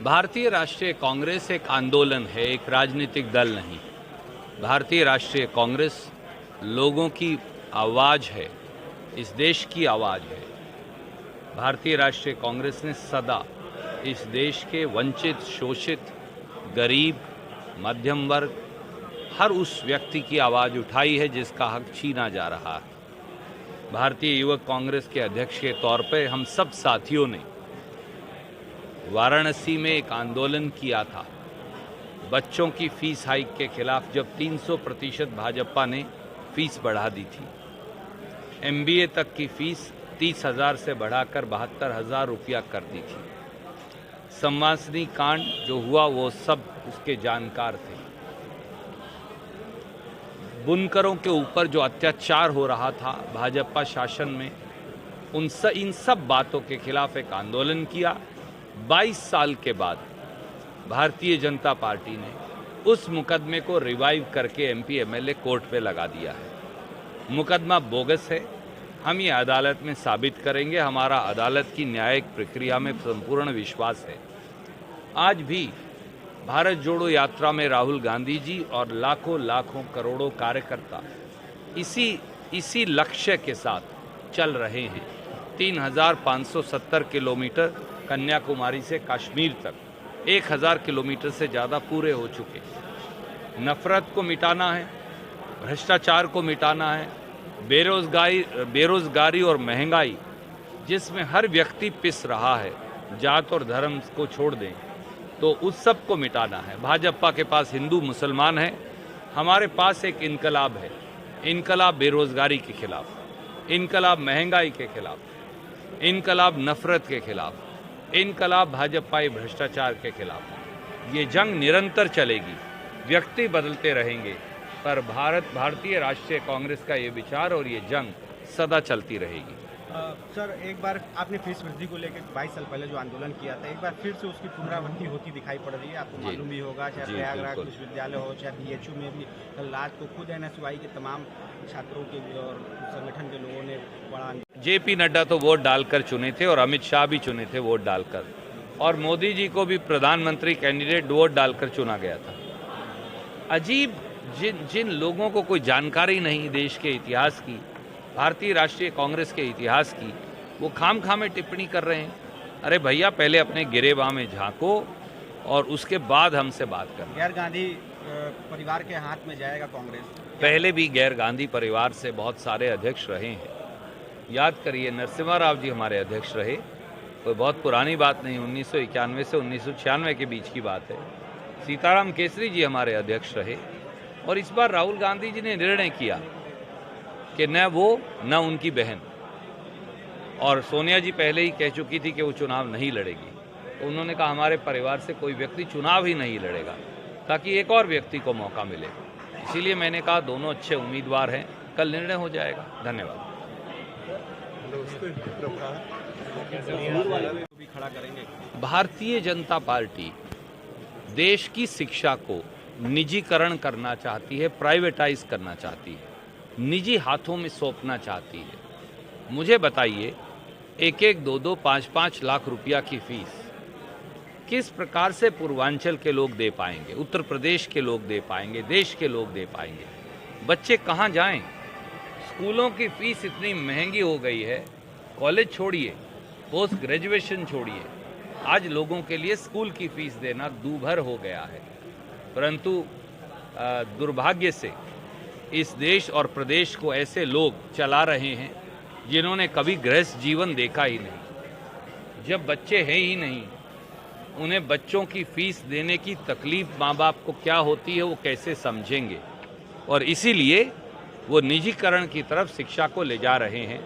भारतीय राष्ट्रीय कांग्रेस एक आंदोलन है, एक राजनीतिक दल नहीं। भारतीय राष्ट्रीय कांग्रेस लोगों की आवाज़ है, इस देश की आवाज़ है। भारतीय राष्ट्रीय कांग्रेस ने सदा इस देश के वंचित, शोषित, गरीब, मध्यम वर्ग, हर उस व्यक्ति की आवाज़ उठाई है जिसका हक छीना जा रहा है। भारतीय युवक कांग्रेस के अध्यक्ष के तौर पर हम सब साथियों ने वाराणसी में एक आंदोलन किया था बच्चों की फीस हाइक के खिलाफ, जब 300% भाजपा ने फीस बढ़ा दी थी। MBA तक की फीस 30,000 से बढ़ाकर 72,000 रुपया कर दी थी। संवासनी कांड जो हुआ वो सब उसके जानकार थे। बुनकरों के ऊपर जो अत्याचार हो रहा था भाजपा शासन में, इन सब बातों के खिलाफ एक आंदोलन किया। 22 साल के बाद भारतीय जनता पार्टी ने उस मुकदमे को रिवाइव करके MP MLA कोर्ट पे लगा दिया है। मुकदमा बोगस है, हम ये अदालत में साबित करेंगे। हमारा अदालत की न्यायिक प्रक्रिया में संपूर्ण विश्वास है। आज भी भारत जोड़ो यात्रा में राहुल गांधी जी और लाखों करोड़ों कार्यकर्ता इसी लक्ष्य के साथ चल रहे हैं। 3,570 किलोमीटर कन्याकुमारी से कश्मीर तक, 1,000 किलोमीटर से ज़्यादा पूरे हो चुके। नफरत को मिटाना है, भ्रष्टाचार को मिटाना है, बेरोजगारी और महंगाई जिसमें हर व्यक्ति पिस रहा है, जात और धर्म को छोड़ दें, तो उस सब को मिटाना है। भाजपा के पास हिंदू मुसलमान है, हमारे पास एक इनकलाब है। इनकलाब बेरोजगारी के खिलाफ, इनकलाब महंगाई के खिलाफ, इनकलाब नफरत के खिलाफ, इनकलाब भाजपाई भ्रष्टाचार के खिलाफ। ये जंग निरंतर चलेगी, व्यक्ति बदलते रहेंगे, पर भारतीय राष्ट्रीय कांग्रेस का ये विचार और ये जंग सदा चलती रहेगी। सर, एक बार आपने फीस वृद्धि को लेकर 22 साल पहले जो आंदोलन किया था, एक बार फिर से उसकी पुनरावृत्ति होती दिखाई पड़ रही है। आपको मालूम भी होगा, चाहे प्रयागराज विश्वविद्यालय हो, चाहे BHU में भी कल रात को खुद NSY के तमाम छात्रों के और संगठन के लोगों ने बड़ा JP नड्डा तो वोट डालकर चुने थे और अमित शाह भी चुने थे वोट डालकर, और मोदी जी को भी प्रधानमंत्री कैंडिडेट वोट डालकर चुना गया था। अजीब, जिन लोगों को कोई जानकारी नहीं देश के इतिहास की, भारतीय राष्ट्रीय कांग्रेस के इतिहास की, वो खाम में टिप्पणी कर रहे हैं। अरे भैया, पहले अपने गिरेबां में झांको और उसके बाद हमसे बात करें। गैर गांधी परिवार के हाथ में जाएगा कांग्रेस? पहले भी गैर गांधी परिवार से बहुत सारे अध्यक्ष रहे हैं। याद करिए, नरसिम्हा राव जी हमारे अध्यक्ष रहे, कोई बहुत पुरानी बात नहीं, 1991 से 1996 के बीच की बात है। सीताराम केसरी जी हमारे अध्यक्ष रहे, और इस बार राहुल गांधी जी ने निर्णय किया कि न वो न उनकी बहन, और सोनिया जी पहले ही कह चुकी थी कि वो चुनाव नहीं लड़ेगी, तो उन्होंने कहा हमारे परिवार से कोई व्यक्ति चुनाव ही नहीं लड़ेगा, ताकि एक और व्यक्ति को मौका मिले। इसीलिए मैंने कहा दोनों अच्छे उम्मीदवार हैं, कल निर्णय हो जाएगा। धन्यवाद। खड़ा करेंगे। भारतीय जनता पार्टी देश की शिक्षा को निजीकरण करना चाहती है, प्राइवेटाइज करना चाहती है, निजी हाथों में सौंपना चाहती है। मुझे बताइए, 1-1, 2-2, 5-5 लाख रुपया की फीस किस प्रकार से पूर्वांचल के लोग दे पाएंगे, उत्तर प्रदेश के लोग दे पाएंगे, देश के लोग दे पाएंगे? बच्चे कहाँ जाएं? स्कूलों की फीस इतनी महंगी हो गई है, कॉलेज छोड़िए, पोस्ट ग्रेजुएशन छोड़िए, आज लोगों के लिए स्कूल की फीस देना दूभर हो गया है। परंतु दुर्भाग्य से इस देश और प्रदेश को ऐसे लोग चला रहे हैं जिन्होंने कभी गृहस्थ जीवन देखा ही नहीं। जब बच्चे हैं ही नहीं, उन्हें बच्चों की फीस देने की तकलीफ माँ बाप को क्या होती है वो कैसे समझेंगे? और इसीलिए वो निजीकरण की तरफ शिक्षा को ले जा रहे हैं।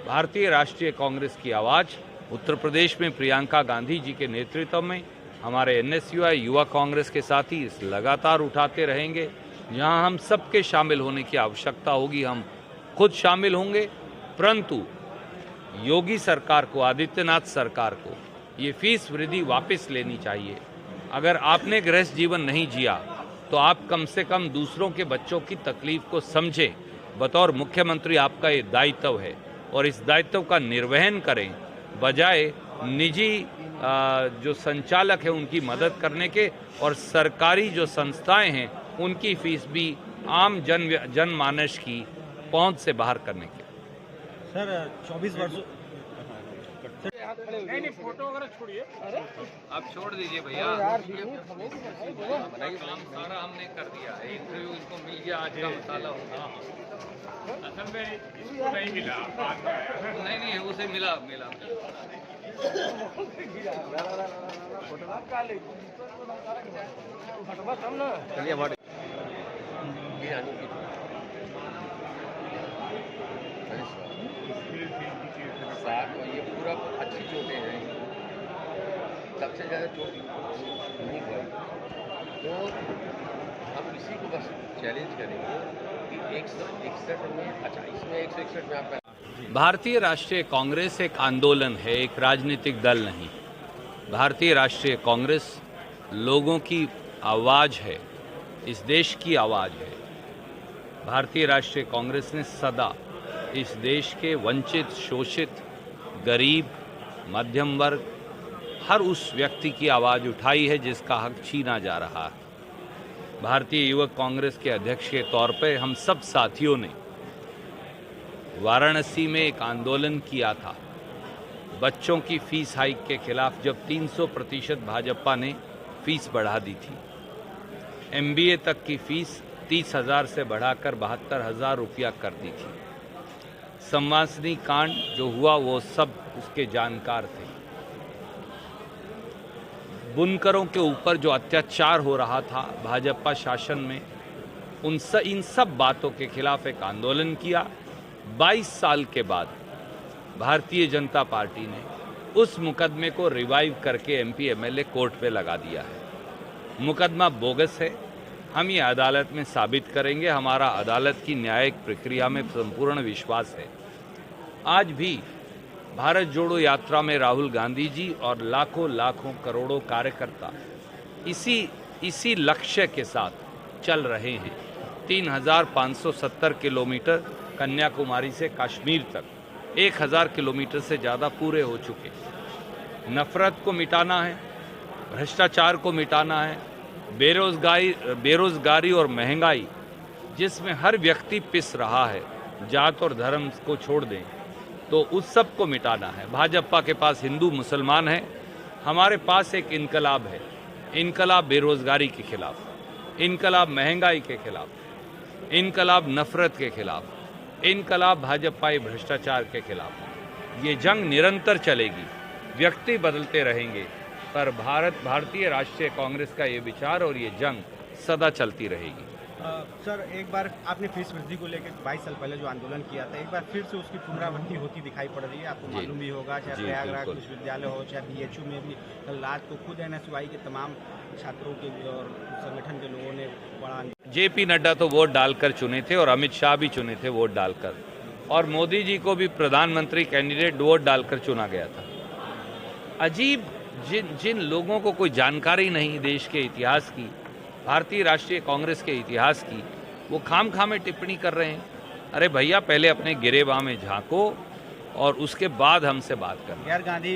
भारतीय राष्ट्रीय कांग्रेस की आवाज़ उत्तर प्रदेश में प्रियंका गांधी जी के नेतृत्व में हमारे NSUI युवा कांग्रेस के साथी लगातार उठाते रहेंगे। जहां हम सबके शामिल होने की आवश्यकता होगी, हम खुद शामिल होंगे। परंतु योगी सरकार को, आदित्यनाथ सरकार को ये फीस वृद्धि वापस लेनी चाहिए। अगर आपने गृहस्थ जीवन नहीं जिया तो आप कम से कम दूसरों के बच्चों की तकलीफ को समझें। बतौर मुख्यमंत्री आपका ये दायित्व है और इस दायित्व का निर्वहन करें, बजाय निजी जो संचालक है उनकी मदद करने के, और सरकारी जो संस्थाएं हैं उनकी फीस भी आम जनमानस की पहुंच से बाहर करने के। सर 24 वर्षों नहीं फोटो वगैरह छोड़िए। आप छोड़ दीजिए भैया, काम सारा हमने कर दिया है, इंटरव्यू इसको मिल गया, आज का मसाला होगा। असल में इसको नहीं मिला, बाद में आया। नहीं उसे मिला। ये पूरा अच्छी चोटें हैं, सबसे ज़्यादा चोट नहीं हुई, तो हम इसी को बस चैलेंज करेंगे कि 161 में, अच्छा इसमें 161 में आपका। भारतीय राष्ट्रीय कांग्रेस एक आंदोलन है, एक राजनीतिक दल नहीं। भारतीय राष्ट्रीय कांग्रेस लोगों की आवाज़ है, इस देश की आवाज़ है। भारतीय राष्ट्रीय कांग्रेस ने सदा इस देश के वंचित, शोषित, गरीब, मध्यम वर्ग, हर उस व्यक्ति की आवाज़ उठाई है जिसका हक छीना जा रहा है। भारतीय युवक कांग्रेस के अध्यक्ष के तौर पर हम सब साथियों ने वाराणसी में एक आंदोलन किया था बच्चों की फीस हाइक के खिलाफ, जब 300% भाजपा ने फीस बढ़ा दी थी। MBA तक की फीस 30,000 से बढ़ाकर 72,000 रुपया कर दी थी। संवासनी कांड जो हुआ वो सब उसके जानकार थे। बुनकरों के ऊपर जो अत्याचार हो रहा था भाजपा शासन में, इन सब बातों के खिलाफ एक आंदोलन किया। 22 साल के बाद भारतीय जनता पार्टी ने उस मुकदमे को रिवाइव करके MP MLA कोर्ट पे लगा दिया है। मुकदमा बोगस है, हम ये अदालत में साबित करेंगे। हमारा अदालत की न्यायिक प्रक्रिया में संपूर्ण विश्वास है। आज भी भारत जोड़ो यात्रा में राहुल गांधी जी और लाखों करोड़ों कार्यकर्ता इसी लक्ष्य के साथ चल रहे हैं। 3,570 किलोमीटर कन्याकुमारी से कश्मीर तक, 1,000 किलोमीटर से ज़्यादा पूरे हो चुके। नफरत को मिटाना है, भ्रष्टाचार को मिटाना है, बेरोजगारी और महंगाई जिसमें हर व्यक्ति पिस रहा है, जात और धर्म को छोड़ दें, तो उस सब को मिटाना है। भाजपा के पास हिंदू मुसलमान है, हमारे पास एक इनकलाब है। इनकलाब बेरोजगारी के खिलाफ, इनकलाब महंगाई के खिलाफ, इनकलाब नफरत के खिलाफ, इनकलाब भाजपाई भ्रष्टाचार के खिलाफ। ये जंग निरंतर चलेगी, व्यक्ति बदलते रहेंगे, पर भारतीय राष्ट्रीय कांग्रेस का ये विचार और ये जंग सदा चलती रहेगी। सर एक बार आपने फीस वृद्धि को लेकर 22 साल पहले जो आंदोलन किया था, एक बार फिर से उसकी पुनरावृत्ति होती दिखाई पड़ रही है। आपको मालूम भी होगा, चाहे प्रयागराज विश्वविद्यालय हो, चाहे BHU में भी कल रात को खुद NSY के तमाम छात्रों के और संगठन के लोगों ने बड़ा। JP नड्डा तो वोट डालकर चुने थे और अमित शाह भी चुने थे वोट डालकर, और मोदी जी को भी प्रधानमंत्री कैंडिडेट वोट डालकर चुना गया था। अजीब, जिन लोगों को कोई जानकारी नहीं देश के इतिहास की, भारतीय राष्ट्रीय कांग्रेस के इतिहास की, वो खाम में टिप्पणी कर रहे हैं। अरे भैया, पहले अपने गिरेबां में झांको और उसके बाद हमसे बात करें। गैर गांधी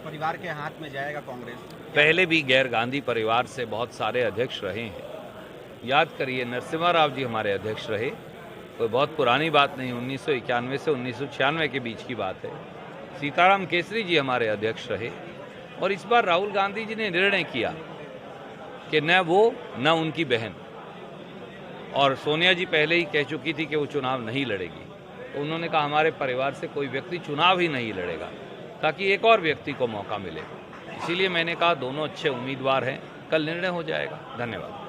परिवार के हाथ में जाएगा कांग्रेस। पहले भी गैर गांधी परिवार से बहुत सारे अध्यक्ष रहे हैं। याद करिए, नरसिम्हा राव जी हमारे अध्यक्ष रहे, कोई बहुत पुरानी बात नहीं, 1991 से 1996 के बीच की बात है। सीताराम केसरी जी हमारे अध्यक्ष रहे, और इस बार राहुल गांधी जी ने निर्णय किया कि न वो न उनकी बहन, और सोनिया जी पहले ही कह चुकी थी कि वो चुनाव नहीं लड़ेगी, तो उन्होंने कहा हमारे परिवार से कोई व्यक्ति चुनाव ही नहीं लड़ेगा, ताकि एक और व्यक्ति को मौका मिले। इसीलिए मैंने कहा दोनों अच्छे उम्मीदवार हैं, कल निर्णय हो जाएगा। धन्यवाद।